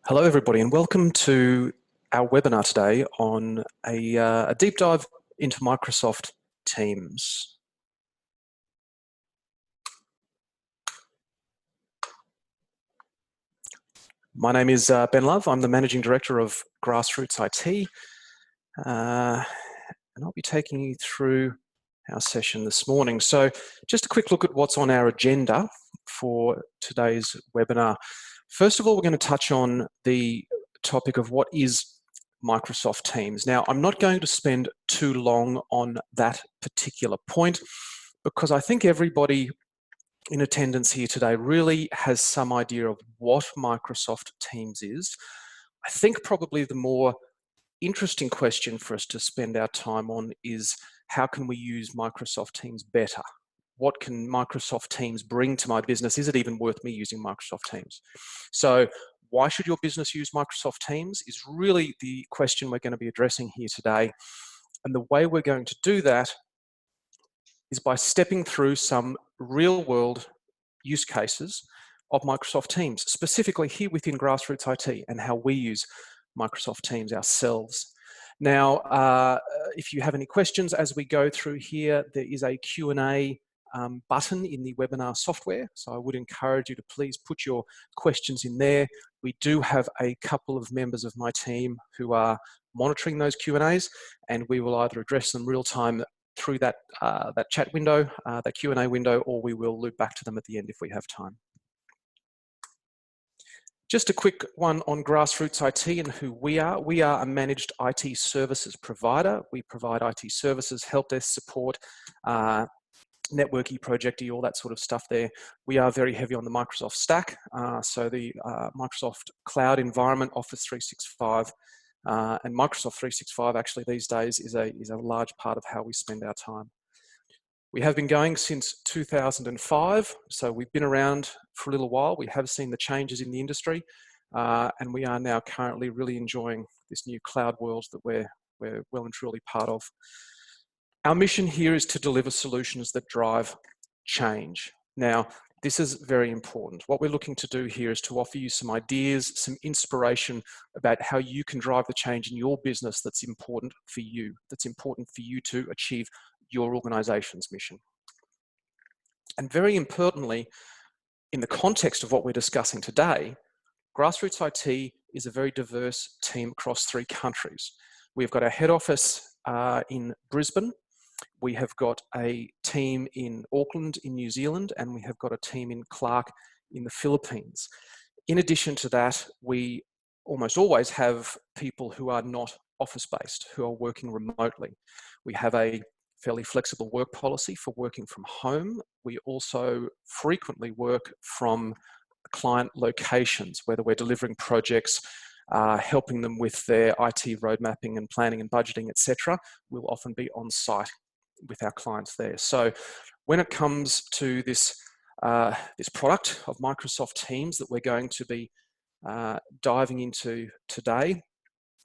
Hello, everybody, and welcome to our webinar today on a deep dive into Microsoft Teams. My name is Ben Love. I'm the Managing Director of Grassroots IT, and I'll be taking you through our session this morning. So just a quick look at what's on our agenda for today's webinar. First of all, we're going to touch on the topic of what is Microsoft Teams. Now, I'm not going to spend too long on that particular point because I think everybody in attendance here today really has some idea of what Microsoft Teams is. I think probably the more interesting question for us to spend our time on is how can we use Microsoft Teams better? What can Microsoft Teams bring to my business? Is it even worth me using Microsoft Teams? So why should your business use Microsoft Teams is really the question we're going to be addressing here today. And the way we're going to do that is by stepping through some real world use cases of Microsoft Teams, specifically here within Grassroots IT and how we use Microsoft Teams ourselves. Now, if you have any questions as we go through here, there is a Q&A button in the webinar software. So I would encourage you to please put your questions in there. We do have a couple of members of my team who are monitoring those Q&As, and we will either address them real time through that, that chat window, that Q&A window, or we will loop back to them at the end if we have time. Just a quick one on Grassroots IT and who we are. We are a managed IT services provider. We provide IT services, help desk support, networky, projecty, all that sort of stuff there. We are very heavy on the Microsoft stack. So the Microsoft Cloud environment, Office 365, and Microsoft 365 actually these days is a large part of how we spend our time. We have been going since 2005, so we've been around for a little while. We have seen the changes in the industry, and we are now currently really enjoying this new cloud world that we're well and truly part of. Our mission here is to deliver solutions that drive change. Now, this is very important. What we're looking to do here is to offer you some ideas, some inspiration about how you can drive the change in your business that's important for you to achieve your organization's mission. And very importantly, in the context of what we're discussing today, Grassroots IT is a very diverse team across 3 countries. We've got a head office in Brisbane. We have got a team in Auckland in New Zealand, and we have got a team in Clark in the Philippines. In addition to that, we almost always have people who are not office-based, who are working remotely. We have a fairly flexible work policy for working from home. We also frequently work from client locations, whether we're delivering projects, helping them with their IT road mapping and planning and budgeting, etc. We'll often be on site with our clients there. So when it comes to this, this product of Microsoft Teams that we're going to be diving into today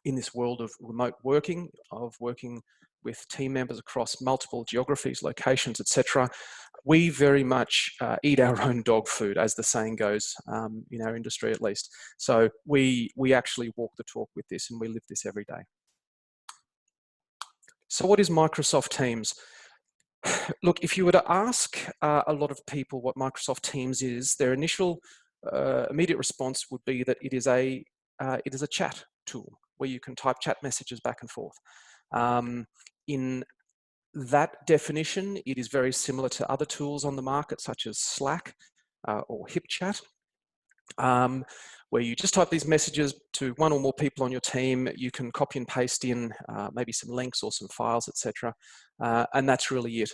in this world of remote working, of working with team members across multiple geographies, locations, etc., we very much eat our own dog food, as the saying goes, in our industry at least. So we actually walk the talk with this, and we live this every day. So what is Microsoft Teams? Look, if you were to ask a lot of people what Microsoft Teams is, their initial immediate response would be that it is a chat tool where you can type chat messages back and forth. In that definition, it is very similar to other tools on the market, such as Slack or HipChat, where you just type these messages to 1 or more people on your team. You can copy and paste in maybe some links or some files, etc., and that's really it.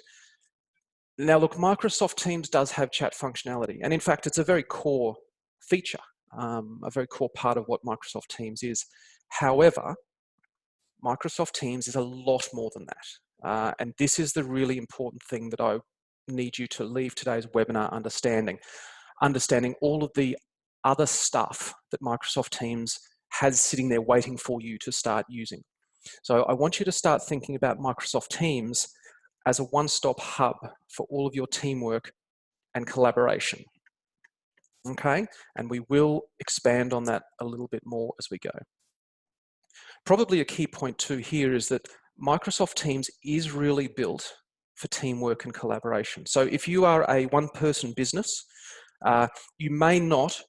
Now, look, Microsoft Teams does have chat functionality, and in fact, it's a very core feature, a very core part of what Microsoft Teams is. However, Microsoft Teams is a lot more than that. And this is the really important thing that I need you to leave today's webinar understanding all of the other stuff that Microsoft Teams has sitting there waiting for you to start using. So I want you to start thinking about Microsoft Teams as a one-stop hub for all of your teamwork and collaboration. okay? And we will expand on that a little bit more as we go. Probably a key point too here is that Microsoft Teams is really built for teamwork and collaboration. So if you are a one-person business, you may not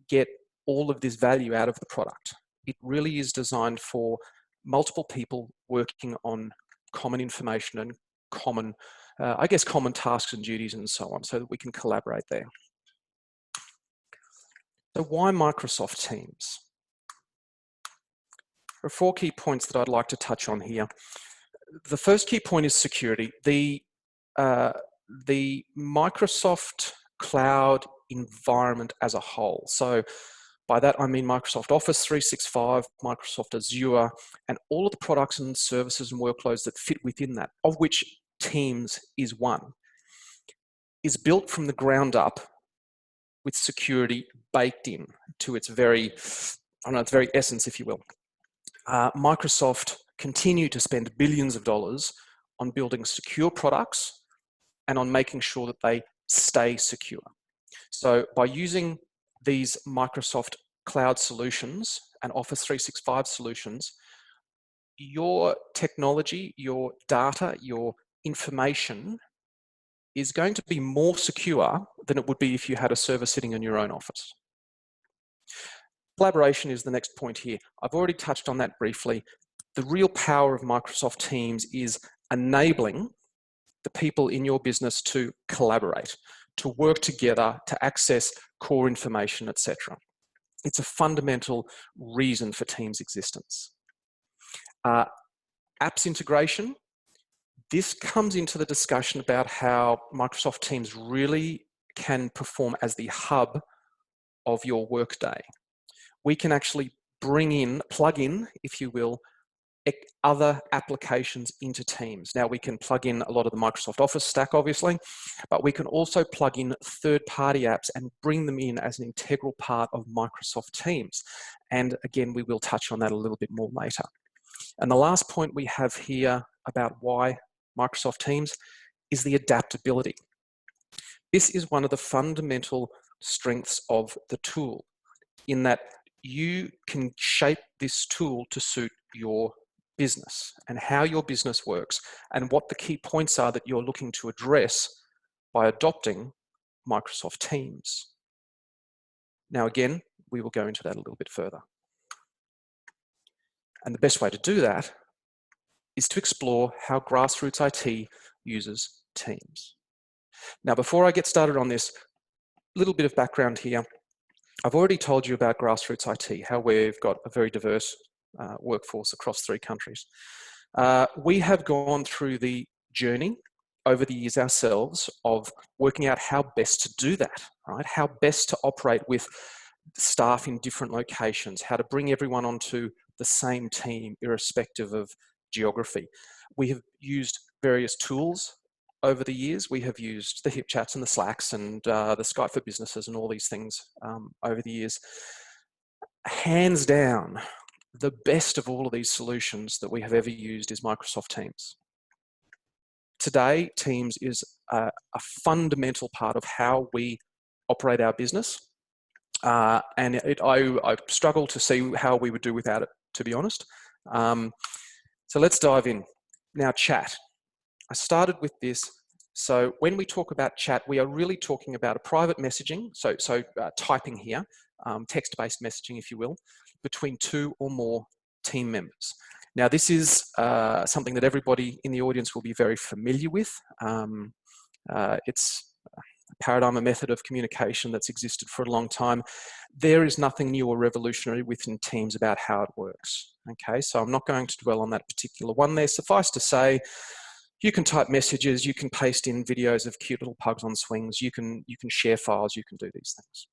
get all of this value out of the product. It really is designed for multiple people working on common information and common, I guess, common tasks and duties and so on, so that we can collaborate there. So why Microsoft Teams? There are 4 key points that I'd like to touch on here. The first key point is security. The Microsoft Cloud environment as a whole. So by that I mean Microsoft Office 365, Microsoft Azure, and all of the products and services and workloads that fit within that, of which Teams is one, is built from the ground up with security baked in to its very, its very essence, if you will. Microsoft continue to spend billions of dollars on building secure products and on making sure that they stay secure. So by using these Microsoft Cloud solutions and Office 365 solutions, your technology, your data, your information is going to be more secure than it would be if you had a server sitting in your own office. Collaboration is the next point here. I've already touched on that briefly. The real power of Microsoft Teams is enabling the people in your business to collaborate, to work together, to access core information, etc. It's a fundamental reason for Teams' existence. Apps integration. This comes into the discussion about how Microsoft Teams really can perform as the hub of your workday. We can actually plug in, if you will, other applications into Teams. Now we can plug in a lot of the Microsoft Office stack, obviously, but we can also plug in third-party apps and bring them in as an integral part of Microsoft Teams. And again, we will touch on that a little bit more later. And the last point we have here about why Microsoft Teams is the adaptability. This is one of the fundamental strengths of the tool, in that you can shape this tool to suit your business and how your business works and what the key points are that you're looking to address by adopting Microsoft Teams. Now again, we will go into that a little bit further. And the best way to do that is to explore how Grassroots IT uses Teams. Now, before I get started on this, a little bit of background here. I've already told you about Grassroots IT, how we've got a very diverse workforce across 3 countries. We have gone through the journey over the years ourselves of working out how best to do that, right? How best to operate with staff in different locations, how to bring everyone onto the same team, irrespective of geography. We have used various tools over the years. We have used the HipChats and the Slacks and the Skype for Businesses and all these things over the years. Hands down, the best of all of these solutions that we have ever used is Microsoft Teams. Today, Teams is a fundamental part of how we operate our business. And I struggle to see how we would do without it, to be honest. So let's dive in. Now, chat. I started with this. So when we talk about chat, we are really talking about a private messaging, so typing here, text-based messaging, if you will, between 2 or more team members. Now, this is something that everybody in the audience will be very familiar with. It's a paradigm, a method of communication that's existed for a long time. There is nothing new or revolutionary within Teams about how it works. Okay, so I'm not going to dwell on that particular one there. Suffice to say, you can type messages, you can paste in videos of cute little pugs on swings, you can share files, you can do these things.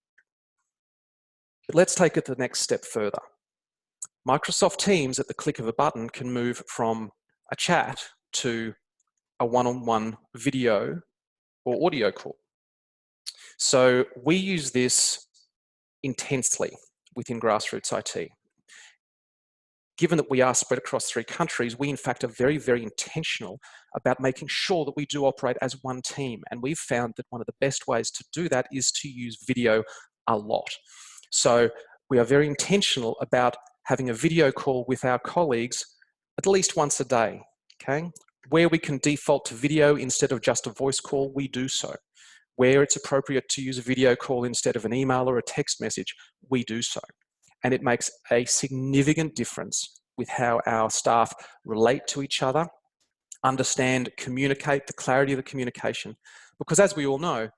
But let's take it the next step further. Microsoft Teams, at the click of a button, can move from a chat to a one-on-one video or audio call. So we use this intensely within Grassroots IT. Given that we are spread across 3 countries, we in fact are very, very intentional about making sure that we do operate as one team. And we've found that one of the best ways to do that is to use video a lot. So we are very intentional about having a video call with our colleagues at least once a day, okay? Where we can default to video instead of just a voice call, we do so. Where it's appropriate to use a video call instead of an email or a text message, we do so. And it makes a significant difference with how our staff relate to each other, understand, communicate, the clarity of the communication. Because as we all know,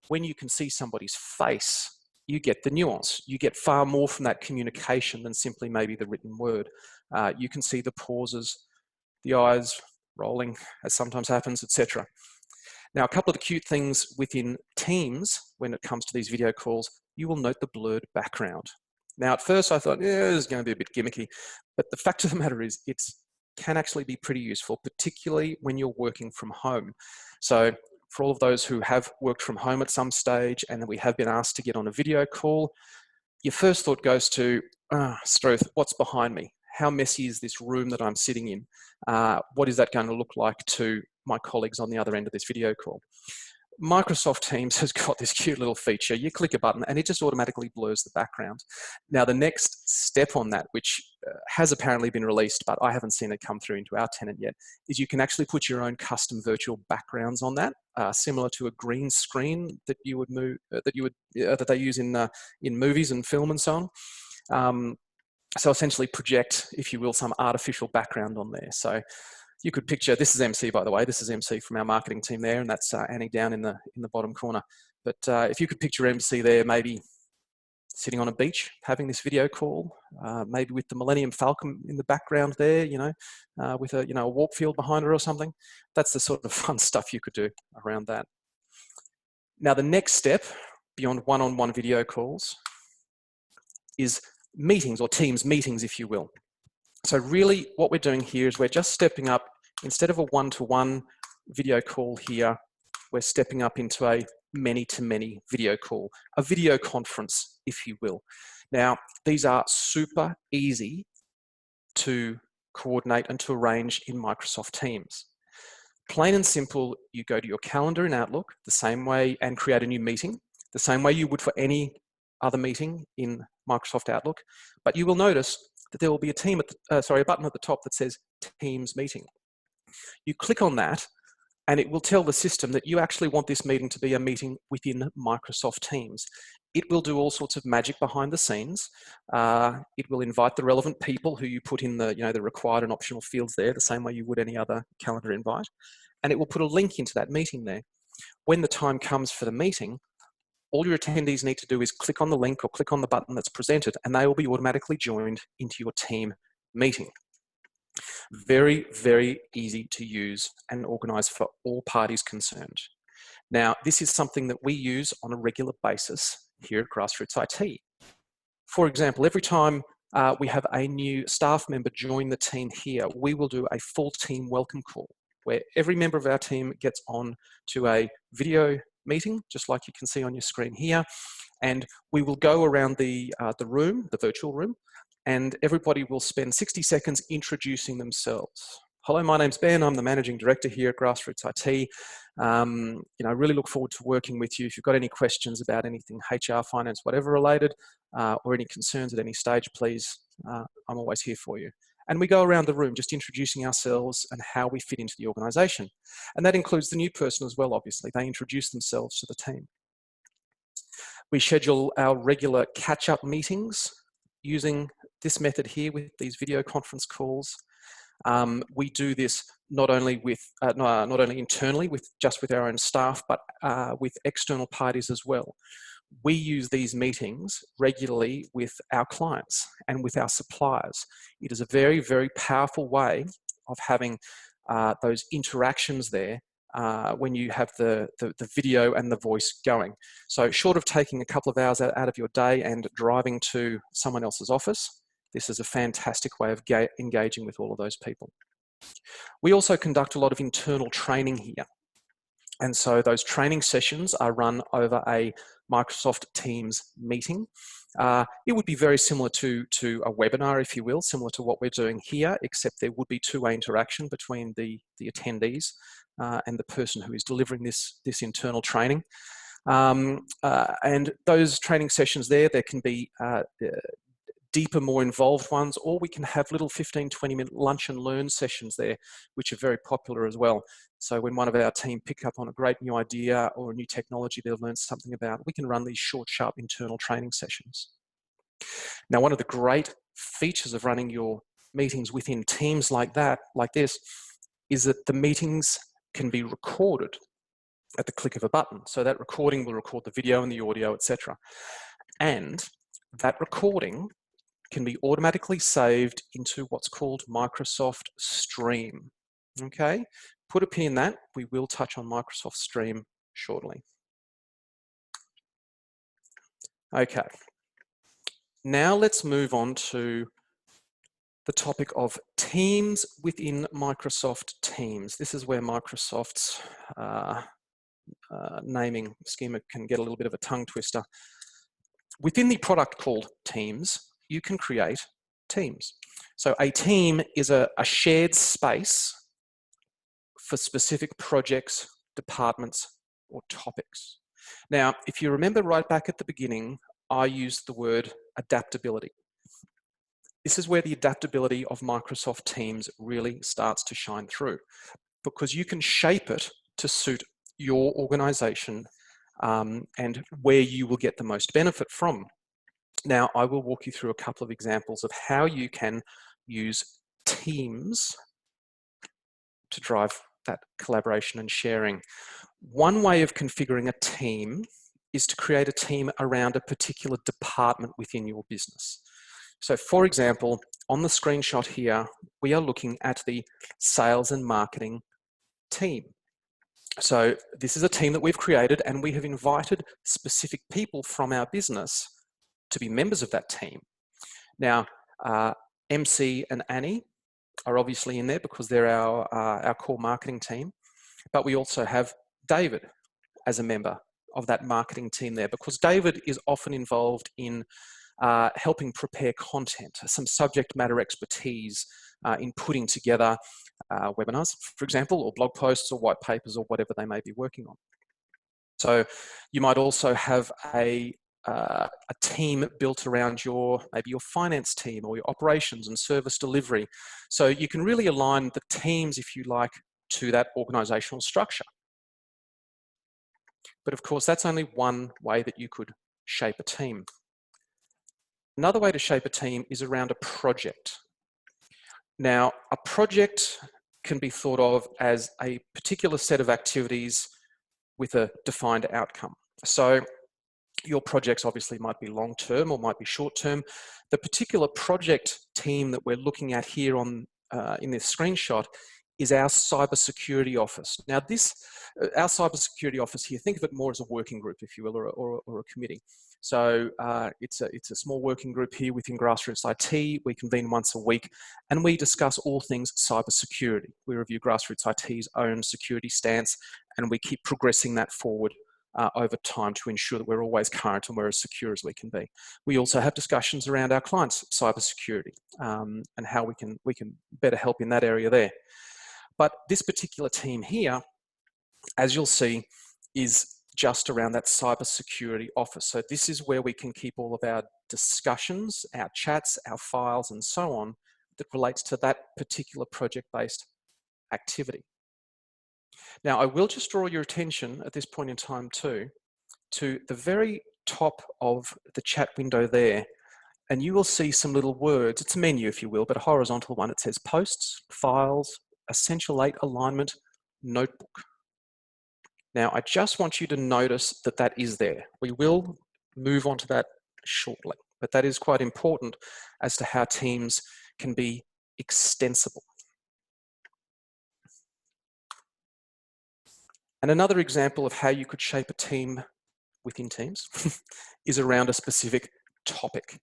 when you can see somebody's face, you get the nuance. You get far more from that communication than simply maybe the written word. You can see the pauses, the eyes rolling, as sometimes happens, etc. Now, a couple of the cute things within Teams, when it comes to these video calls, you will note the blurred background. Now, at first I thought, yeah, this is going to be a bit gimmicky, but the fact of the matter is it can actually be pretty useful, particularly when you're working from home. So for all of those who have worked from home at some stage and that we have been asked to get on a video call, your first thought goes to, Struth, what's behind me? How messy is this room that I'm sitting in? What is that going to look like to my colleagues on the other end of this video call? Microsoft Teams has got this cute little feature. You click a button and it just automatically blurs the background. Now, the next step on that, which has apparently been released, but I haven't seen it come through into our tenant yet, is you can actually put your own custom virtual backgrounds on that, similar to a green screen that you would move, that they use in movies and film and so on. So essentially project, if you will, some artificial background on there. So you could picture, this is MC, by the way, this is MC from our marketing team there, and that's Annie down in the bottom corner. But if you could picture MC there, maybe sitting on a beach, having this video call, maybe with the Millennium Falcon in the background there, you know, with a, a warp field behind her or something. That's the sort of fun stuff you could do around that. Now, the next step beyond one-on-one video calls is meetings, or Teams meetings, if you will. So really what we're doing here is we're just stepping up, instead of a one-to-one video call here, we're stepping up into a many-to-many video call, a video conference, if you will. Now, these are super easy to coordinate and to arrange in Microsoft Teams. Plain and simple, you go to your calendar in Outlook the same way and create a new meeting, the same way you would for any other meeting in Microsoft Outlook, but you will notice that there will be a button at the top that says Teams Meeting. You click on that and it will tell the system that you actually want this meeting to be a meeting within Microsoft Teams. It will do all sorts of magic behind the scenes. It will invite the relevant people who you put in the, the required and optional fields there, the same way you would any other calendar invite. And it will put a link into that meeting there. When the time comes for the meeting, all your attendees need to do is click on the link or click on the button that's presented, and they will be automatically joined into your team meeting. Very, very easy to use and organize for all parties concerned. Now, this is something that we use on a regular basis here at Grassroots IT. For example, every time we have a new staff member join the team here, we will do a full team welcome call where every member of our team gets on to a video meeting, just like you can see on your screen here. And we will go around the room, the virtual room, and everybody will spend 60 seconds introducing themselves. Hello, my name's Ben. I'm the Managing Director here at Grassroots IT. I really look forward to working with you. If you've got any questions about anything HR, finance, whatever related, or any concerns at any stage, please, I'm always here for you. And we go around the room just introducing ourselves and how we fit into the organisation. And that includes the new person as well, obviously. They introduce themselves to the team. We schedule our regular catch-up meetings using this method here with these video conference calls. We do this not only internally with our own staff, but with external parties as well. We use these meetings regularly with our clients and with our suppliers. It is a very, very powerful way of having those interactions there when you have the video and the voice going. So short of taking a couple of hours out of your day and driving to someone else's office, this is a fantastic way of engaging with all of those people. We also conduct a lot of internal training here. And so those training sessions are run over a Microsoft Teams meeting. It would be very similar to a webinar, if you will, similar to what we're doing here, except there would be two-way interaction between the attendees and the person who is delivering this internal training. And those training sessions there can be deeper, more involved ones, or we can have little 15, 20-minute lunch and learn sessions there, which are very popular as well. So when one of our team pick up on a great new idea or a new technology they've learned something about, we can run these short, sharp internal training sessions. Now, one of the great features of running your meetings within teams like this, is that the meetings can be recorded at the click of a button. So that recording will record the video and the audio, etc. And that recording can be automatically saved into what's called Microsoft Stream. Okay, put a pin in that. We will touch on Microsoft Stream shortly. Okay, now let's move on to the topic of teams within Microsoft Teams. This is where Microsoft's naming schema can get a little bit of a tongue twister. Within the product called Teams, you can create teams. So a team is a shared space for specific projects, departments, or topics. Now, if you remember right back at the beginning, I used the word adaptability. This is where the adaptability of Microsoft Teams really starts to shine through, because you can shape it to suit your organization and where you will get the most benefit from. Now, I will walk you through a couple of examples of how you can use Teams to drive that collaboration and sharing. One way of configuring a team is to create a team around a particular department within your business. So for example, on the screenshot here, we are looking at the sales and marketing team. So this is a team that we've created, and we have invited specific people from our business to be members of that team. Now, MC and Annie are obviously in there because they're our core marketing team, but we also have David as a member of that marketing team there, because David is often involved in helping prepare content, some subject matter expertise in putting together webinars, for example, or blog posts or white papers or whatever they may be working on. So you might also have a team built around maybe your finance team or your operations and service delivery. So you can really align the teams, if you like, to that organizational structure. But of course, that's only one way that you could shape a team. Another way to shape a team is around a project. Now, a project can be thought of as a particular set of activities with a defined outcome. So your projects obviously might be long-term or might be short-term. The particular project team that we're looking at here on in this screenshot is our cybersecurity office. Now our cybersecurity office here, think of it more as a working group, if you will, or a committee. So it's a small working group here within Grassroots IT. We convene once a week and we discuss all things cybersecurity. We review Grassroots IT's own security stance, and we keep progressing that forward over time to ensure that we're always current and we're as secure as we can be. We also have discussions around our clients' cybersecurity and how we can better help in that area there. But this particular team here, as you'll see, is just around that cybersecurity office. So this is where we can keep all of our discussions, our chats, our files, and so on that relates to that particular project-based activity. Now, I will just draw your attention at this point in time too, to the very top of the chat window there, and you will see some little words. It's a menu, if you will, but a horizontal one. It says Posts, Files, Essential 8 Alignment, Notebook. Now, I just want you to notice that that is there. We will move on to that shortly, but that is quite important as to how teams can be extensible. And another example of how you could shape a team within Teams is around a specific topic.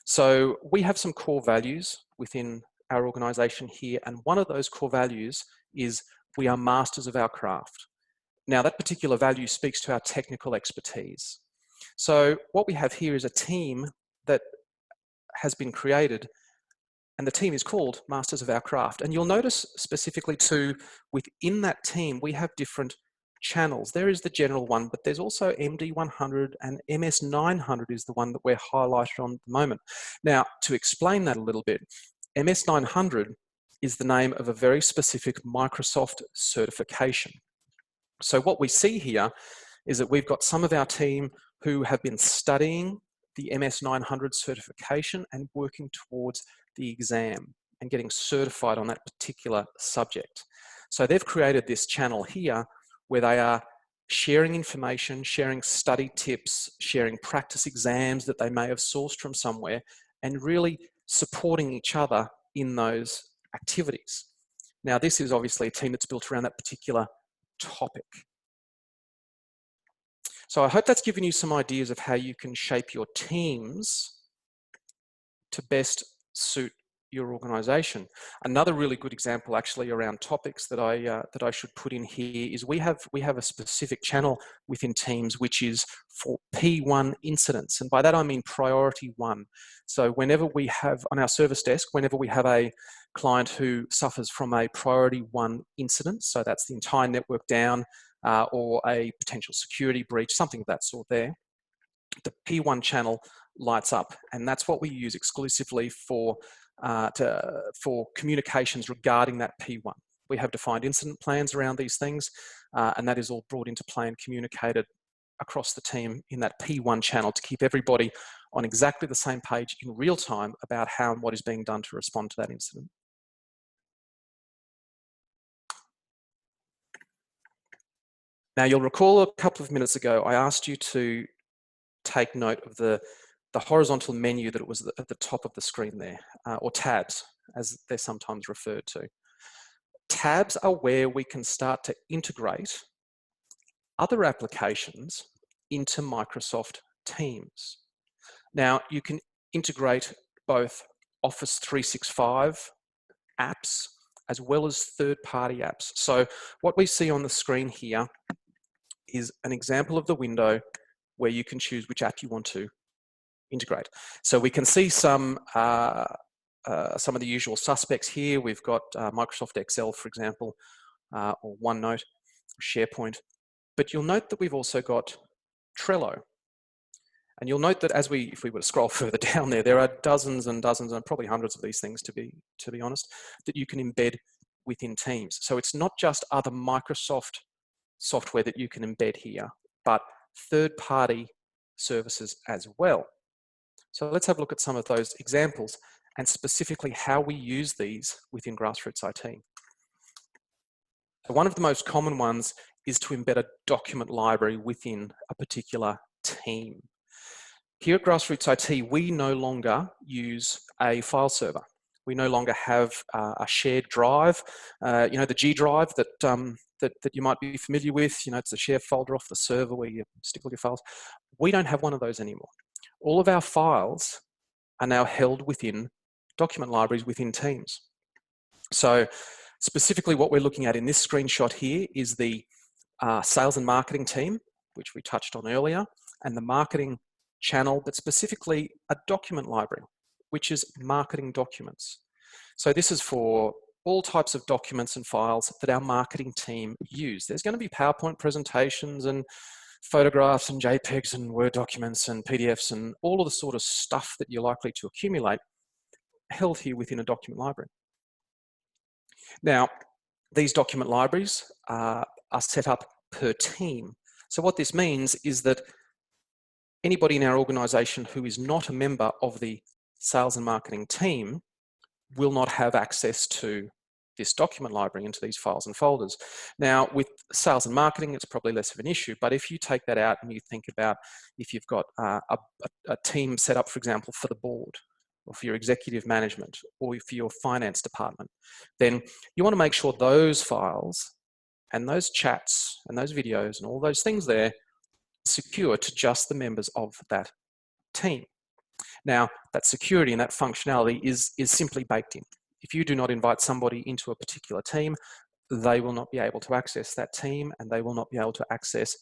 So we have some core values within our organization here, and one of those core values is we are masters of our craft. Now, that particular value speaks to our technical expertise. So what we have here is a team that has been created, and the team is called Masters of Our Craft. And you'll notice specifically too, within that team, we have different channels. There is the general one, but there's also MD100 and MS900 is the one that we're highlighted on at the moment. Now, to explain that a little bit, MS900 is the name of a very specific Microsoft certification. So what we see here is that we've got some of our team who have been studying the MS900 certification and working towards the exam and getting certified on that particular subject. So they've created this channel here where they are sharing information, sharing study tips, sharing practice exams that they may have sourced from somewhere, and really supporting each other in those activities. Now, this is obviously a team that's built around that particular topic. So I hope that's given you some ideas of how you can shape your teams to best suit your organization. Another really good example actually around topics that I should put in here is we have a specific channel within Teams which is for P1 incidents, and by that I mean priority one. So whenever we have on our service desk, whenever we have a client who suffers from a priority one incident, so that's the entire network down or a potential security breach, something of that sort there, the P1 channel lights up, and that's what we use exclusively for communications regarding that P1. We have defined incident plans around these things, and that is all brought into play and communicated across the team in that P1 channel to keep everybody on exactly the same page in real time about how and what is being done to respond to that incident. Now, you'll recall a couple of minutes ago, I asked you to take note of the horizontal menu that was at the top of the screen there, or tabs, as they're sometimes referred to. Tabs are where we can start to integrate other applications into Microsoft Teams. Now, you can integrate both Office 365 apps as well as third-party apps. So what we see on the screen here is an example of the window where you can choose which app you want to integrate. So we can see some of the usual suspects here. We've got Microsoft Excel, for example, or OneNote, SharePoint. But you'll note that we've also got Trello. And you'll note that if we were to scroll further down there are dozens and dozens and probably hundreds of these things, to be honest, that you can embed within Teams. So it's not just other Microsoft software that you can embed here, but third-party services as well. So let's have a look at some of those examples and specifically how we use these within Grassroots IT. So one of the most common ones is to embed a document library within a particular team. Here at Grassroots IT, we no longer use a file server. We no longer have a shared drive, you know, the G drive that you might be familiar with. You know, it's a share folder off the server where you stick all your files. We don't have one of those anymore. All of our files are now held within document libraries within Teams. So specifically what we're looking at in this screenshot here is the sales and marketing team, which we touched on earlier, and the marketing channel, but specifically a document library, which is marketing documents. So this is for all types of documents and files that our marketing team use. There's going to be PowerPoint presentations and photographs and JPEGs and Word documents and PDFs and all of the sort of stuff that you're likely to accumulate held here within a document library. Now, these document libraries are set up per team. So what this means is that anybody in our organization who is not a member of the sales and marketing team will not have access to this document library into these files and folders. Now, with sales and marketing, it's probably less of an issue, but if you take that out and you think about if you've got a team set up, for example, for the board, or for your executive management, or for your finance department, then you want to make sure those files and those chats and those videos and all those things there are secure to just the members of that team. Now, that security and that functionality is simply baked in. If you do not invite somebody into a particular team, they will not be able to access that team and they will not be able to access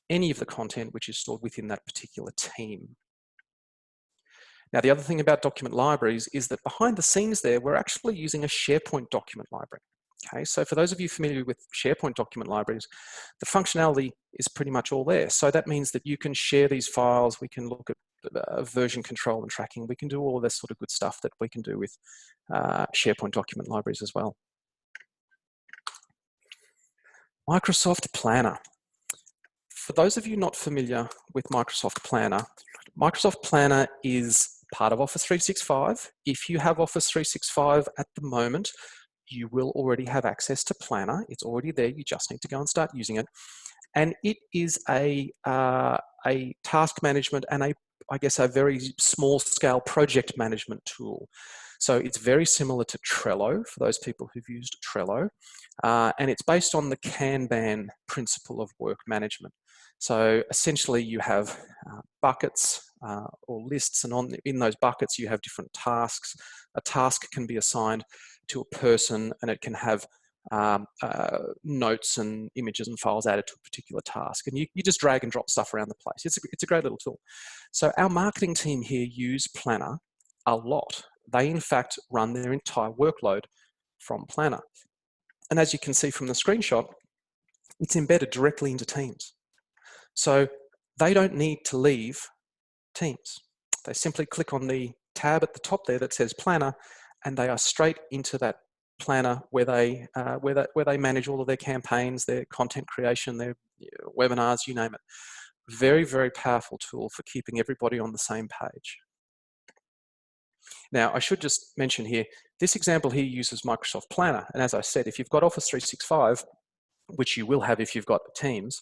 any of the content which is stored within that particular team. Now, the other thing about document libraries is that behind the scenes there, we're actually using a SharePoint document library. Okay, so for those of you familiar with SharePoint document libraries, the functionality is pretty much all there. So that means that you can share these files, we can look at version control and tracking, we can do all of this sort of good stuff that we can do with SharePoint document libraries as well. Microsoft Planner. For those of you not familiar with Microsoft Planner is part of Office 365. If you have Office 365 at the moment, you will already have access to Planner. It's already there, you just need to go and start using it. And it is a task management and I guess a very small scale project management tool. So it's very similar to Trello for those people who've used Trello. And it's based on the Kanban principle of work management. So essentially you have buckets or lists, and in those buckets you have different tasks. A task can be assigned to a person and it can have notes and images and files added to a particular task. And you just drag and drop stuff around the place. It's a great little tool. So our marketing team here use Planner a lot. They in fact run their entire workload from Planner. And as you can see from the screenshot, it's embedded directly into Teams. So they don't need to leave Teams. They simply click on the tab at the top there that says Planner, and they are straight into that Planner where they manage all of their campaigns, their content creation, their webinars, you name it. Very, very powerful tool for keeping everybody on the same page. Now, I should just mention here, this example here uses Microsoft Planner. And as I said, if you've got Office 365, which you will have if you've got Teams,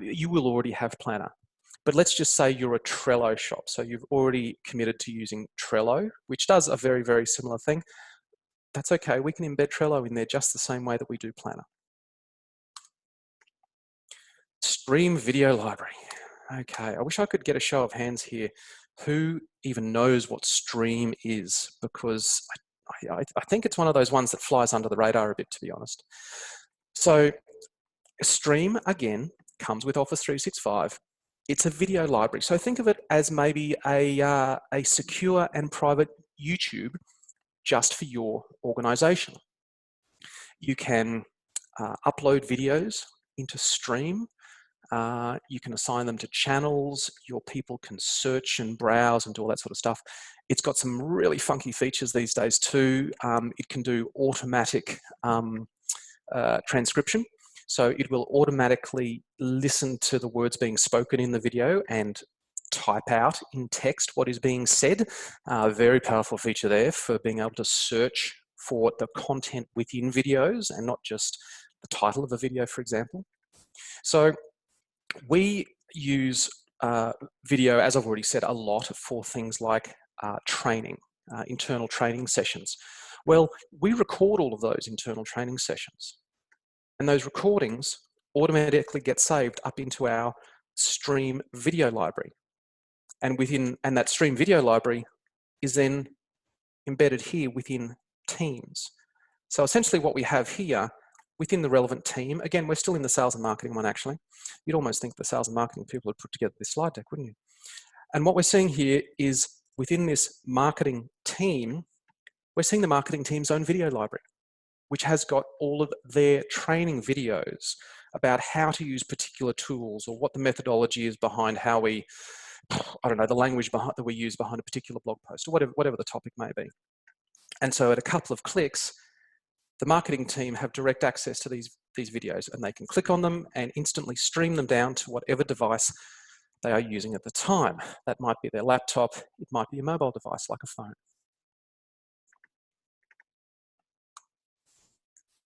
you will already have Planner. But let's just say you're a Trello shop. So you've already committed to using Trello, which does a very, very similar thing. That's okay, we can embed Trello in there just the same way that we do Planner. Stream Video Library. Okay, I wish I could get a show of hands here. Who even knows what Stream is? Because I think it's one of those ones that flies under the radar a bit, to be honest. So Stream, again, comes with Office 365. It's a video library. So think of it as maybe a secure and private YouTube just for your organization. You can upload videos into Stream. You can assign them to channels. Your people can search and browse and do all that sort of stuff. It's got some really funky features these days too. It can do automatic transcription. So it will automatically listen to the words being spoken in the video and type out in text what is being said. Very powerful feature there for being able to search for the content within videos and not just the title of a video, for example. So we use video, as I've already said, a lot for things like training, internal training sessions. Well, we record all of those internal training sessions. And those recordings automatically get saved up into our Stream Video Library. And that Stream Video Library is then embedded here within Teams. So essentially what we have here within the relevant team, again, we're still in the sales and marketing one actually. You'd almost think the sales and marketing people had put together this slide deck, wouldn't you? And what we're seeing here is within this marketing team, we're seeing the marketing team's own video library, which has got all of their training videos about how to use particular tools or what the methodology is behind how we, I don't know, the language that we use behind a particular blog post or whatever the topic may be. And so at a couple of clicks, the marketing team have direct access to these videos and they can click on them and instantly stream them down to whatever device they are using at the time. That might be their laptop, it might be a mobile device like a phone.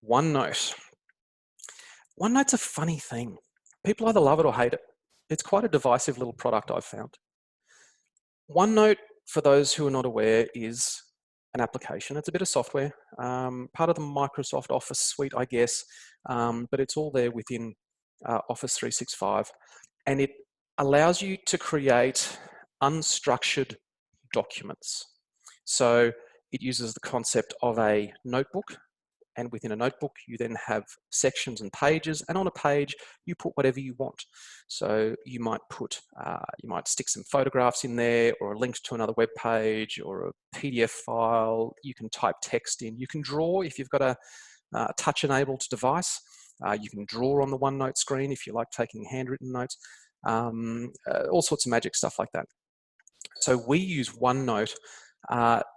OneNote. OneNote's a funny thing. People either love it or hate it. It's quite a divisive little product I've found. OneNote, for those who are not aware, is an application. It's a bit of software, part of the Microsoft Office suite, I guess, but it's all there within Office 365. And it allows you to create unstructured documents. So it uses the concept of a notebook. And within a notebook, you then have sections and pages, and on a page, you put whatever you want. So you might stick some photographs in there, or a link to another web page, or a PDF file. You can type text in. You can draw if you've got touch-enabled device. You can draw on the OneNote screen if you like taking handwritten notes, all sorts of magic stuff like that. So we use OneNote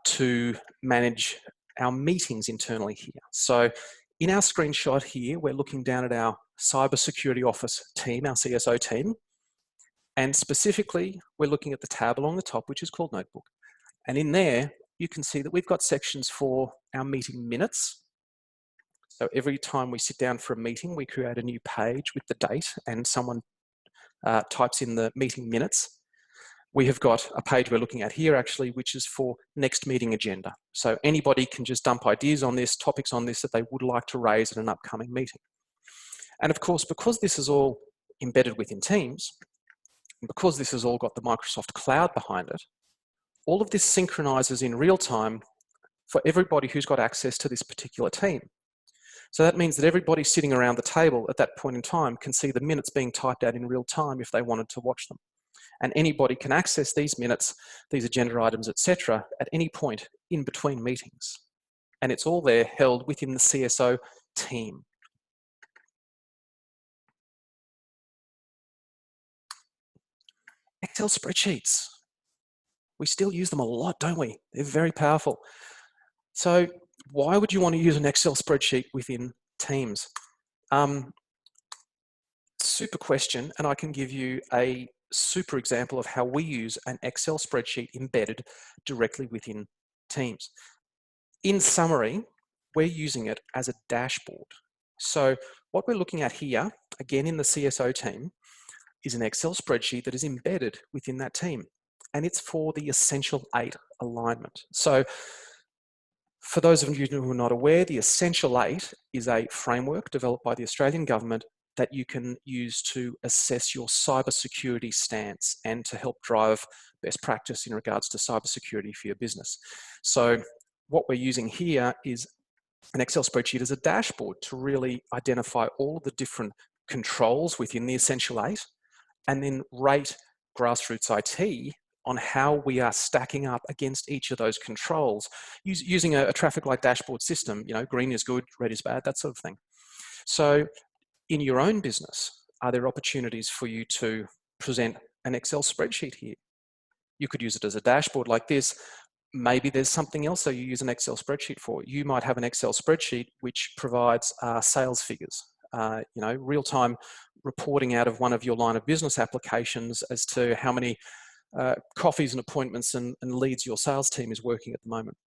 to manage our meetings internally here. So in our screenshot here, we're looking down at our cybersecurity office team, our CSO team, and specifically, we're looking at the tab along the top, which is called Notebook. And in there, you can see that we've got sections for our meeting minutes. So every time we sit down for a meeting, we create a new page with the date and someone types in the meeting minutes. We have got a page we're looking at here actually, which is for next meeting agenda. So anybody can just dump ideas on this, topics on this that they would like to raise at an upcoming meeting. And of course, because this is all embedded within Teams, and because this has all got the Microsoft Cloud behind it, all of this synchronizes in real time for everybody who's got access to this particular team. So that means that everybody sitting around the table at that point in time can see the minutes being typed out in real time if they wanted to watch them. And anybody can access these minutes, these agenda items, etc., at any point in between meetings. And it's all there held within the CSO team. Excel spreadsheets. We still use them a lot, don't we? They're very powerful. So why would you want to use an Excel spreadsheet within Teams? Super question, and I can give you a super example of how we use an Excel spreadsheet embedded directly within Teams. In summary, we're using it as a dashboard. So what we're looking at here, again in the CSO team, is an Excel spreadsheet that is embedded within that team. And it's for the Essential 8 alignment. So for those of you who are not aware, the Essential 8 is a framework developed by the Australian government that you can use to assess your cybersecurity stance and to help drive best practice in regards to cybersecurity for your business. So what we're using here is an Excel spreadsheet as a dashboard to really identify all of the different controls within the Essential 8 and then rate Grassroots IT on how we are stacking up against each of those controls using a traffic light dashboard system. You know, green is good, red is bad, that sort of thing. So in your own business, are there opportunities for you to present an Excel spreadsheet here? You could use it as a dashboard like this. Maybe there's something else that you use an Excel spreadsheet for. You might have an Excel spreadsheet which provides sales figures, you know, real-time reporting out of one of your line of business applications as to how many coffees and appointments and leads your sales team is working at the moment.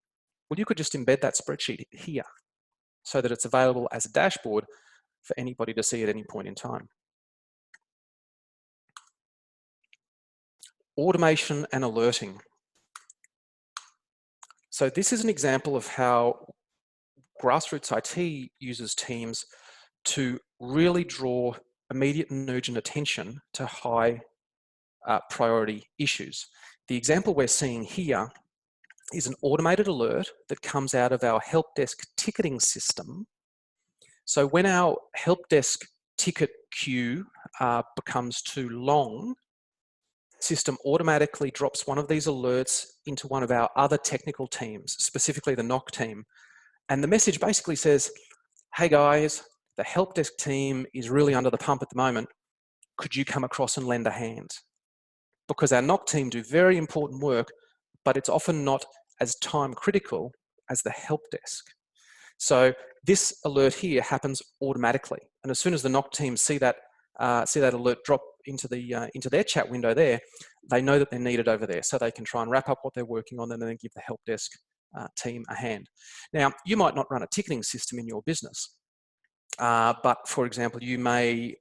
Well, you could just embed that spreadsheet here so that it's available as a dashboard for anybody to see at any point in time. Automation and alerting. So this is an example of how Grassroots IT uses Teams to really draw immediate and urgent attention to high priority issues. The example we're seeing here is an automated alert that comes out of our help desk ticketing system. So when our help desk ticket queue becomes too long, the system automatically drops one of these alerts into one of our other technical teams, specifically the NOC team. And the message basically says, hey guys, the help desk team is really under the pump at the moment. Could you come across and lend a hand? Because our NOC team do very important work, but it's often not as time critical as the help desk. So this alert here happens automatically. And as soon as the NOC team see that alert drop into their chat window there, they know that they're needed over there. So they can try and wrap up what they're working on and then give the help desk team a hand. Now, you might not run a ticketing system in your business, but for example, you may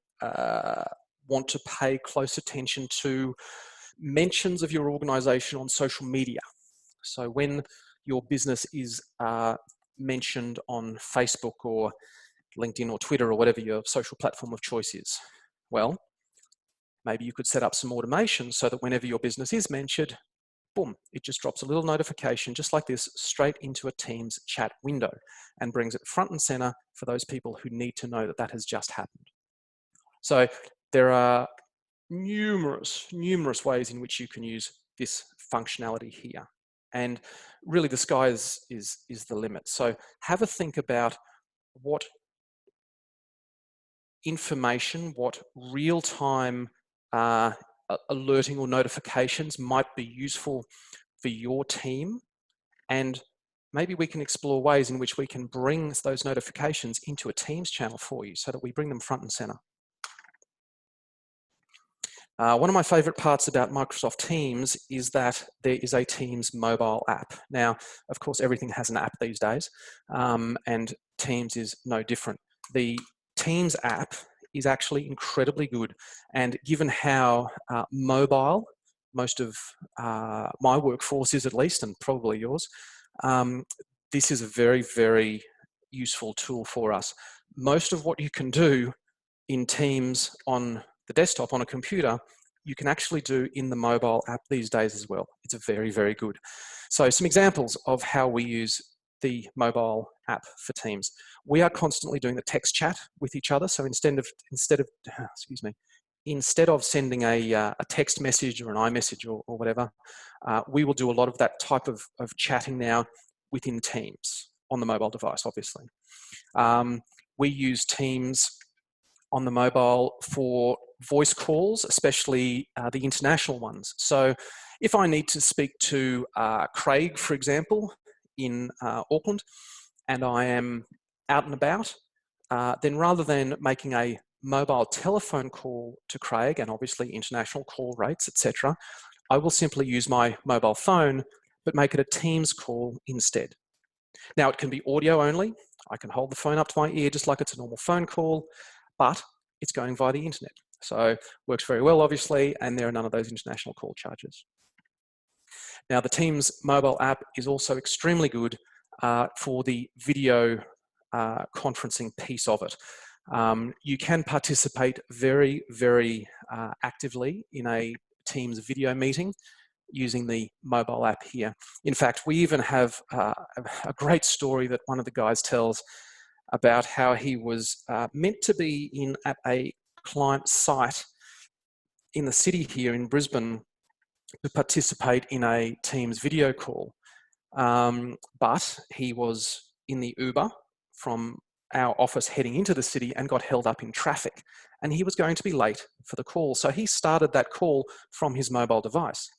want to pay close attention to mentions of your organization on social media. So when your business is mentioned on Facebook or LinkedIn or Twitter or whatever your social platform of choice is, well, maybe you could set up some automation so that whenever your business is mentioned, boom, it just drops a little notification just like this straight into a Teams chat window and brings it front and center for those people who need to know that that has just happened. So there are numerous ways in which you can use this functionality here. And really the sky is the limit. So have a think about what information, what real-time alerting or notifications might be useful for your team, and maybe we can explore ways in which we can bring those notifications into a Teams channel for you so that we bring them front and center. One of my favorite parts about Microsoft Teams is that there is a Teams mobile app. Now, of course, everything has an app these days, and Teams is no different. The Teams app is actually incredibly good, and given how mobile most of my workforce is, at least, and probably yours, this is a very, very useful tool for us. Most of what you can do in Teams on the desktop on a computer, you can actually do in the mobile app these days as well. It's very, very good. So some examples of how we use the mobile app for Teams. We are constantly doing the text chat with each other. So instead of sending a text message or an iMessage or whatever, we will do a lot of that type of chatting now within Teams on the mobile device, obviously. We use Teams on the mobile for voice calls, especially the international ones. So if I need to speak to Craig, for example, in Auckland, and I am out and about, then rather than making a mobile telephone call to Craig, and obviously international call rates, etc., I will simply use my mobile phone, but make it a Teams call instead. Now, it can be audio only. I can hold the phone up to my ear just like it's a normal phone call, but it's going via the internet. So works very well, obviously, and there are none of those international call charges. Now, the Teams mobile app is also extremely good for the video conferencing piece of it. You can participate very, very actively in a Teams video meeting using the mobile app here. In fact, we even have a great story that one of the guys tells about how he was meant to be at a client site in the city here in Brisbane to participate in a Teams video call. But he was in the Uber from our office heading into the city and got held up in traffic. And he was going to be late for the call. So he started that call from his mobile device.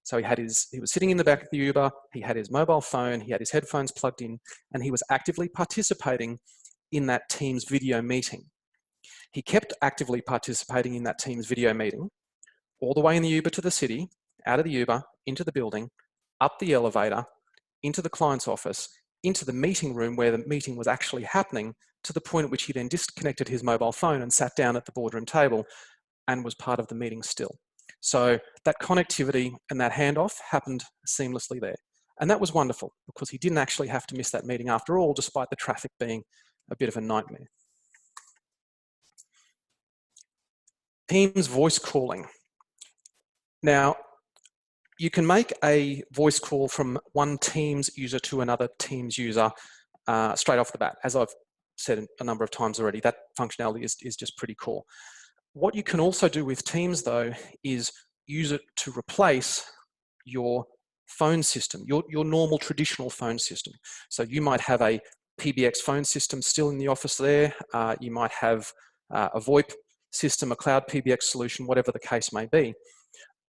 So he was sitting in the back of the Uber, he had his mobile phone, he had his headphones plugged in, and he was actively participating in that Teams video meeting. He kept actively participating in that Teams video meeting all the way in the Uber to the city, out of the Uber, into the building, up the elevator, into the client's office, into the meeting room where the meeting was actually happening, to the point at which he then disconnected his mobile phone and sat down at the boardroom table and was part of the meeting still. So that connectivity and that handoff happened seamlessly there. And that was wonderful because he didn't actually have to miss that meeting after all, despite the traffic being a bit of a nightmare. Teams voice calling. Now, you can make a voice call from one Teams user to another Teams user straight off the bat. As I've said a number of times already, that functionality is just pretty cool. What you can also do with Teams, though, is use it to replace your phone system, your normal traditional phone system. So you might have a PBX phone system still in the office there. You might have a VoIP system, a cloud PBX solution, whatever the case may be.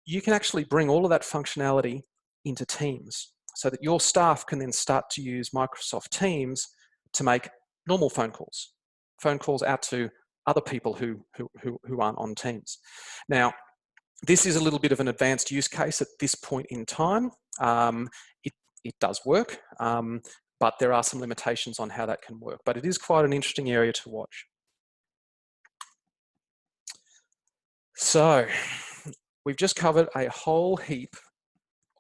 You can actually bring all of that functionality into Teams so that your staff can then start to use Microsoft Teams to make normal phone calls out to other people who aren't on Teams. Now, this is a little bit of an advanced use case at this point in time. It does work, but there are some limitations on how that can work. But it is quite an interesting area to watch. So, we've just covered a whole heap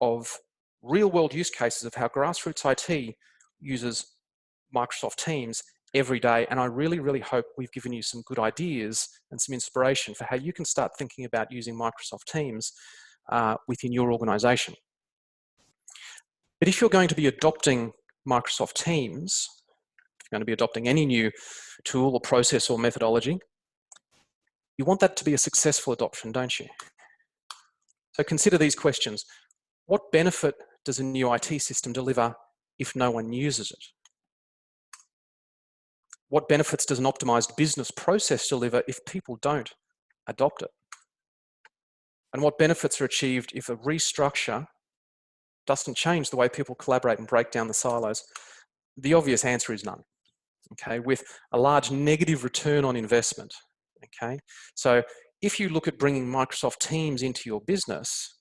of real-world use cases of how Grassroots IT uses Microsoft Teams every day, and I really, really hope we've given you some good ideas and some inspiration for how you can start thinking about using Microsoft Teams within your organization. But if you're going to be adopting Microsoft Teams, if you're going to be adopting any new tool or process or methodology, you want that to be a successful adoption, don't you? So consider these questions. What benefit does a new IT system deliver if no one uses it? What benefits does an optimized business process deliver if people don't adopt it? And what benefits are achieved if a restructure doesn't change the way people collaborate and break down the silos? The obvious answer is none, okay, with a large negative return on investment, okay? So if you look at bringing Microsoft Teams into your business,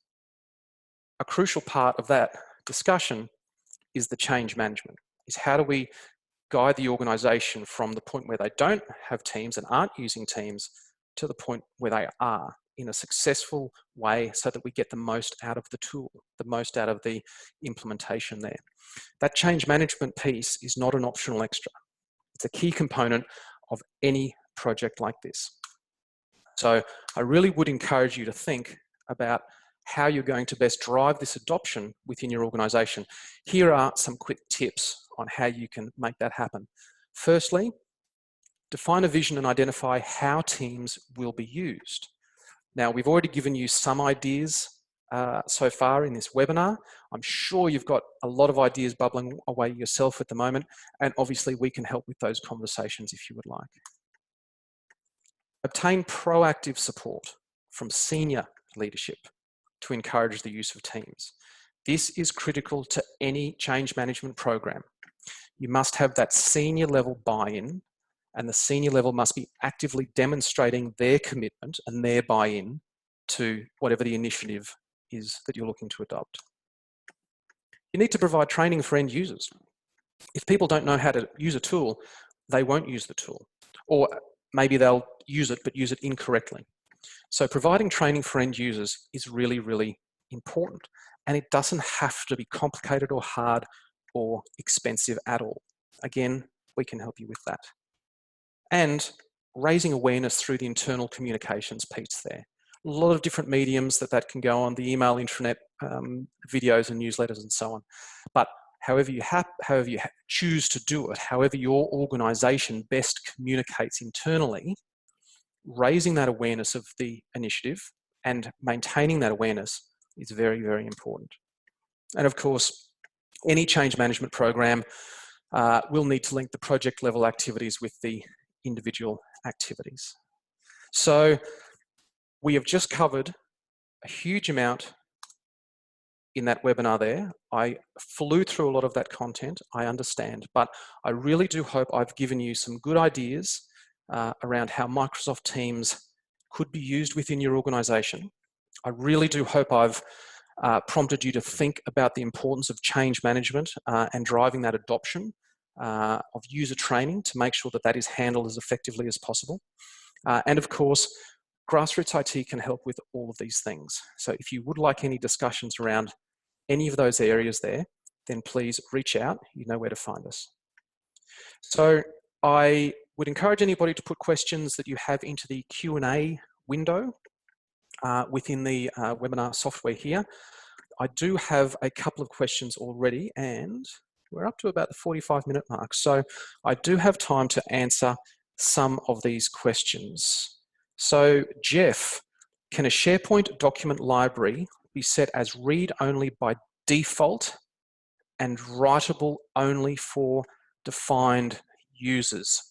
a crucial part of that discussion is the change management, is how do we guide the organization from the point where they don't have Teams and aren't using Teams to the point where they are in a successful way so that we get the most out of the tool, the most out of the implementation there. That change management piece is not an optional extra. It's a key component of any project like this. So I really would encourage you to think about how you're going to best drive this adoption within your organization. Here are some quick tips on how you can make that happen. Firstly, define a vision and identify how Teams will be used. Now, we've already given you some ideas so far in this webinar. I'm sure you've got a lot of ideas bubbling away yourself at the moment, and obviously we can help with those conversations if you would like. Obtain proactive support from senior leadership to encourage the use of Teams. This is critical to any change management program. You must have that senior level buy-in, and the senior level must be actively demonstrating their commitment and their buy-in to whatever the initiative is that you're looking to adopt. You need to provide training for end users. If people don't know how to use a tool, they won't use the tool, or maybe they'll use it but use it incorrectly. So providing training for end users is really, really important, and it doesn't have to be complicated or hard or expensive at all. Again, we can help you with that. And raising awareness through the internal communications piece there. A lot of different mediums that can go on, the email, intranet, videos and newsletters and so on. But however you choose to do it, however your organization best communicates internally, raising that awareness of the initiative and maintaining that awareness is very, very important. And of course, any change management program will need to link the project level activities with the individual activities. So we have just covered a huge amount in that webinar there. I flew through a lot of that content, I understand, but I really do hope I've given you some good ideas around how Microsoft Teams could be used within your organization. I really do hope I've prompted you to think about the importance of change management and driving that adoption of user training to make sure that that is handled as effectively as possible. And of course, Grassroots IT can help with all of these things. So if you would like any discussions around any of those areas there, then please reach out. You know where to find us. So I would encourage anybody to put questions that you have into the Q&A window within the webinar software here. I do have a couple of questions already, and we're up to about the 45-minute mark. So I do have time to answer some of these questions. So Jeff, can a SharePoint document library be set as read-only by default and writable only for defined users?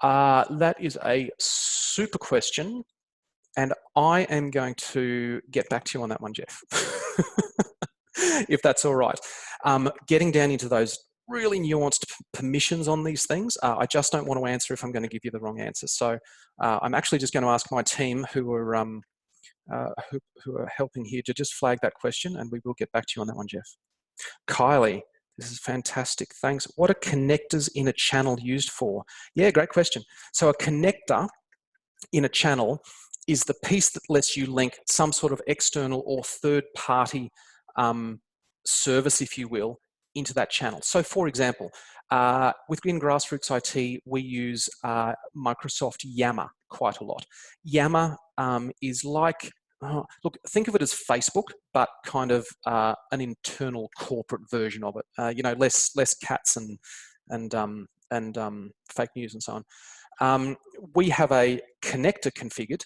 That is a super question, and I am going to get back to you on that one, Jeff, if that's all right. Getting down into those really nuanced permissions on these things, I just don't want to answer if I'm going to give you the wrong answer. So I'm actually just going to ask my team who are helping here to just flag that question, and we will get back to you on that one, Jeff. Kylie, this is fantastic, thanks. What are connectors in a channel used for? Yeah, great question. So a connector in a channel is the piece that lets you link some sort of external or third-party service, if you will, into that channel. So for example, within Grassroots IT, we use Microsoft Yammer quite a lot. Yammer is like, look, think of it as Facebook, but kind of an internal corporate version of it. You know, less cats and fake news and so on. We have a connector configured,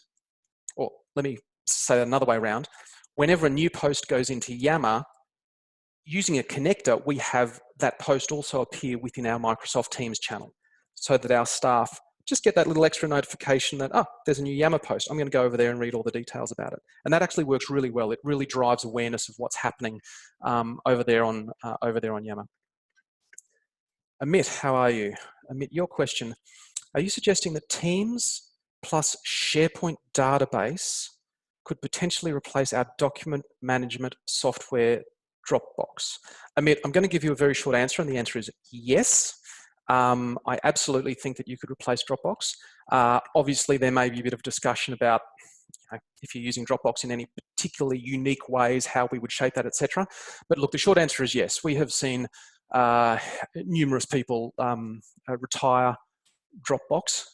or let me say that another way around. Whenever a new post goes into Yammer, using a connector, we have that post also appear within our Microsoft Teams channel so that our staff just get that little extra notification that, oh, there's a new Yammer post. I'm going to go over there and read all the details about it. And that actually works really well. It really drives awareness of what's happening over there on Yammer. Amit, how are you? Amit, your question. Are you suggesting that Teams plus SharePoint database could potentially replace our document management software Dropbox? Amit, I'm going to give you a very short answer, and the answer is yes. I absolutely think that you could replace Dropbox. Obviously, there may be a bit of discussion about if you're using Dropbox in any particularly unique ways, how we would shape that, etc. But look, the short answer is yes. We have seen numerous people retire Dropbox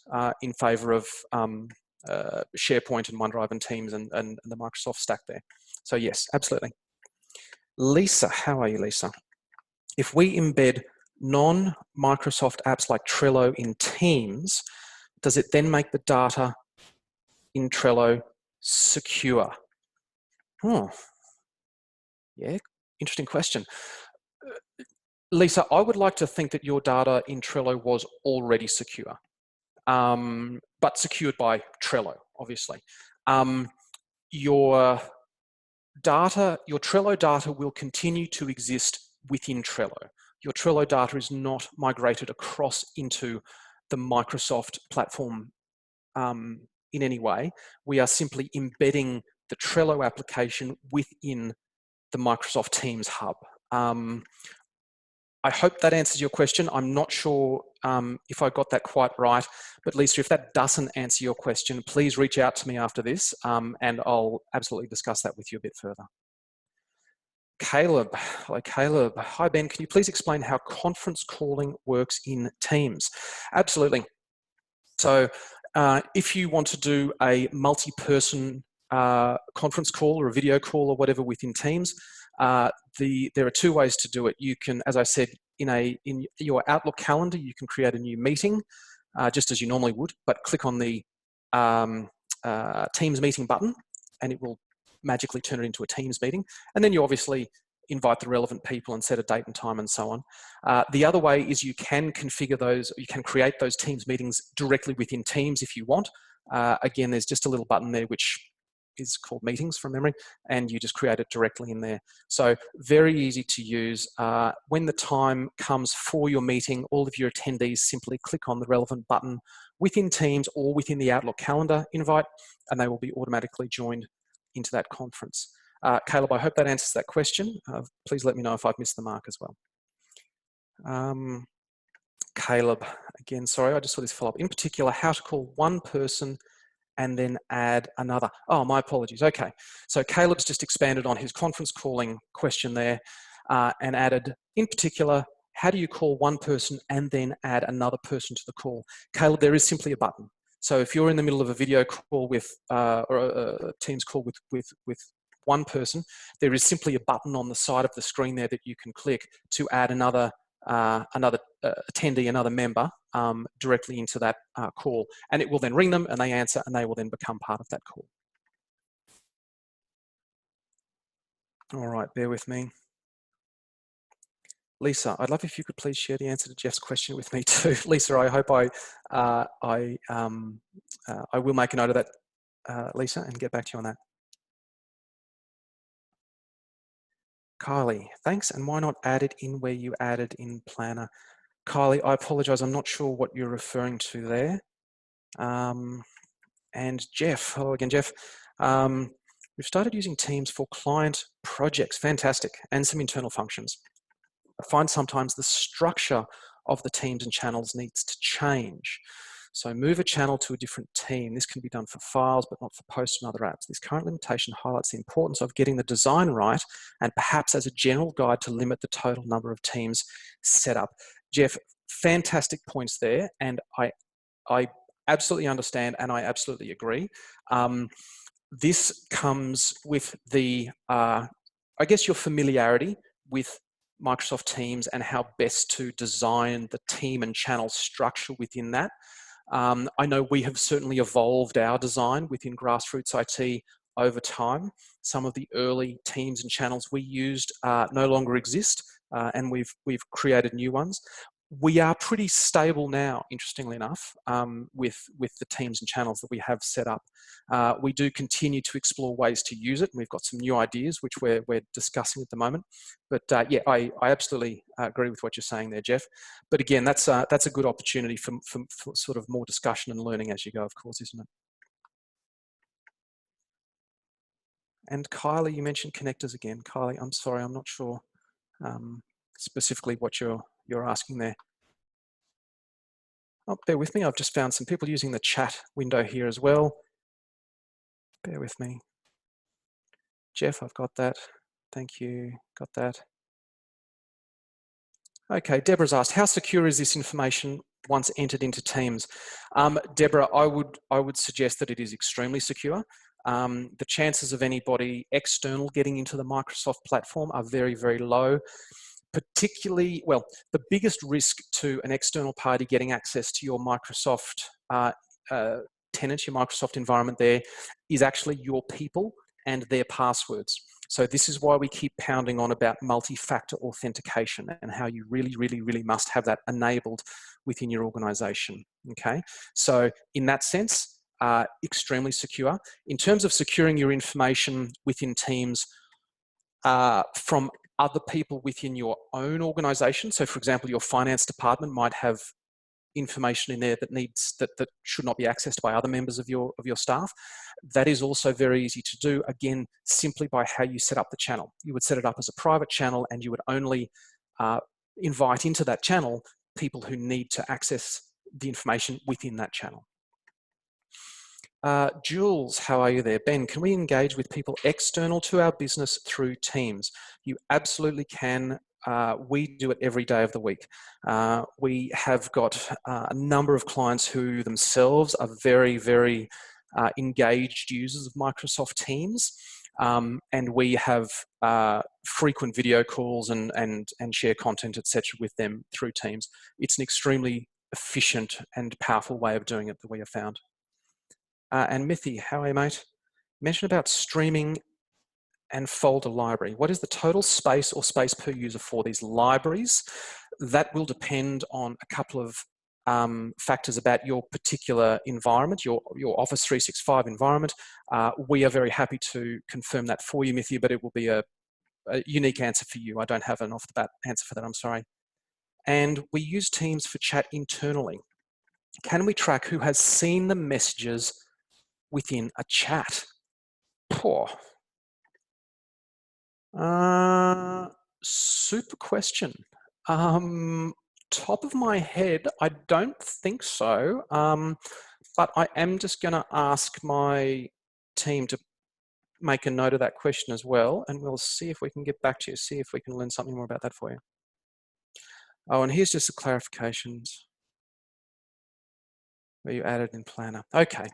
in favour of SharePoint and OneDrive and Teams and the Microsoft stack there. So yes, absolutely. Lisa, how are you, Lisa? If we embed non-Microsoft apps like Trello in Teams, does it then make the data in Trello secure? Oh, yeah, interesting question. Lisa, I would like to think that your data in Trello was already secure, but secured by Trello, obviously. Your Trello data will continue to exist within Trello. Your Trello data is not migrated across into the Microsoft platform in any way. We are simply embedding the Trello application within the Microsoft Teams hub. I hope that answers your question. I'm not sure if I got that quite right, but Lisa, if that doesn't answer your question, please reach out to me after this and I'll absolutely discuss that with you a bit further. Caleb, hello Caleb. Hi Ben, can you please explain how conference calling works in Teams? Absolutely. So if you want to do a multi-person conference call or a video call or whatever within Teams, there are two ways to do it. You can, as I said, in your Outlook calendar, you can create a new meeting, just as you normally would, but click on the Teams meeting button and it will magically turn it into a Teams meeting. And then you obviously invite the relevant people and set a date and time and so on. The other way is you can configure those, you can create those Teams meetings directly within Teams if you want. Again, there's just a little button there which is called Meetings from memory, and you just create it directly in there. So very easy to use. When the time comes for your meeting, all of your attendees simply click on the relevant button within Teams or within the Outlook calendar invite, and they will be automatically joined into that conference. Caleb, I hope that answers that question. Please let me know if I've missed the mark as well. Caleb, again, sorry, I just saw this follow up. In particular, how to call one person and then add another. Oh, my apologies. Okay, so Caleb's just expanded on his conference calling question there and added, in particular, how do you call one person and then add another person to the call? Caleb, there is simply a button. So if you're in the middle of a video call with, or a Teams call with one person, there is simply a button on the side of the screen there that you can click to add another attendee, another member directly into that call. And it will then ring them and they answer and they will then become part of that call. All right, bear with me. Lisa, I'd love if you could please share the answer to Jeff's question with me too. Lisa, I hope I will make a note of that, Lisa, and get back to you on that. Kylie, thanks. And why not add it in where you added in Planner? Kylie, I apologize. I'm not sure what you're referring to there. And Jeff, hello again, Jeff. We've started using Teams for client projects. Fantastic. And some internal functions. I find sometimes the structure of the teams and channels needs to change. So move a channel to a different team. This can be done for files, but not for posts and other apps. This current limitation highlights the importance of getting the design right and perhaps as a general guide to limit the total number of teams set up. Jeff, fantastic points there. And I absolutely understand and I absolutely agree. This comes with the, I guess your familiarity with Microsoft Teams and how best to design the team and channel structure within that. I know we have certainly evolved our design within Grassroots IT over time. Some of the early teams and channels we used no longer exist. and we've created new ones. We are pretty stable now, interestingly enough, with the teams and channels that we have set up. We do continue to explore ways to use it, and we've got some new ideas which we're discussing at the moment. But yeah, I absolutely agree with what you're saying there, Jeff. But again, that's a good opportunity for sort of more discussion and learning as you go, of course, isn't it? And Kylie, you mentioned connectors again. Kylie, I'm sorry, I'm not sure specifically what you're asking there. Oh, bear with me, I've just found some people using the chat window here as well. Bear with me. Jeff, I've got that. Thank you, got that. Okay, Deborah's asked, how secure is this information once entered into Teams? Deborah, I would suggest that it is extremely secure. The chances of anybody external getting into the Microsoft platform are very, very low. Particularly, well, the biggest risk to an external party getting access to your Microsoft tenant, your Microsoft environment there, is actually your people and their passwords. So this is why we keep pounding on about multi-factor authentication and how you really, really, really must have that enabled within your organization, okay? So in that sense, extremely secure. In terms of securing your information within Teams from other people within your own organization. So for example, your finance department might have information in there that should not be accessed by other members of your staff. That is also very easy to do, again, simply by how you set up the channel. You would set it up as a private channel, and you would only invite into that channel people who need to access the information within that channel. Jules, how are you there? Ben, can we engage with people external to our business through Teams? You absolutely can. We do it every day of the week. We have got a number of clients who themselves are very, very engaged users of Microsoft Teams. And we have frequent video calls and share content, etc., with them through Teams. It's an extremely efficient and powerful way of doing it that we have found. And Mithy, how are you, mate? Mention about streaming and folder library. What is the total space or space per user for these libraries? That will depend on a couple of factors about your particular environment, your Office 365 environment. We are very happy to confirm that for you, Mithy, but it will be a unique answer for you. I don't have an off-the-bat answer for that, I'm sorry. And we use Teams for chat internally. Can we track who has seen the messages within a chat? Poor. Super question. Top of my head, I don't think so. But I am just going to ask my team to make a note of that question as well, and we'll see if we can get back to you, see if we can learn something more about that for you. Oh, and here's just the clarifications where you added in Planner. Okay.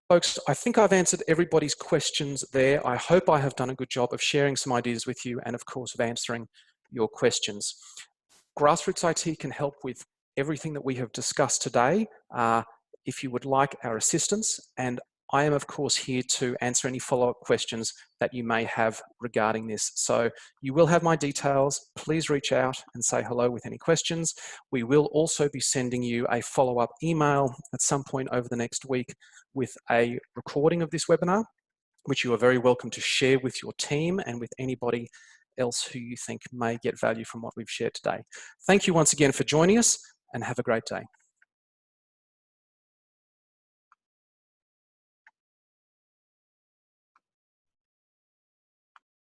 Folks, I think I've answered everybody's questions there. I hope I have done a good job of sharing some ideas with you and, of course, of answering your questions. Grassroots IT can help with everything that we have discussed today. If you would like our assistance, and I am, of course, here to answer any follow-up questions that you may have regarding this. So you will have my details. Please reach out and say hello with any questions. We will also be sending you a follow-up email at some point over the next week with a recording of this webinar, which you are very welcome to share with your team and with anybody else who you think may get value from what we've shared today. Thank you once again for joining us, and have a great day.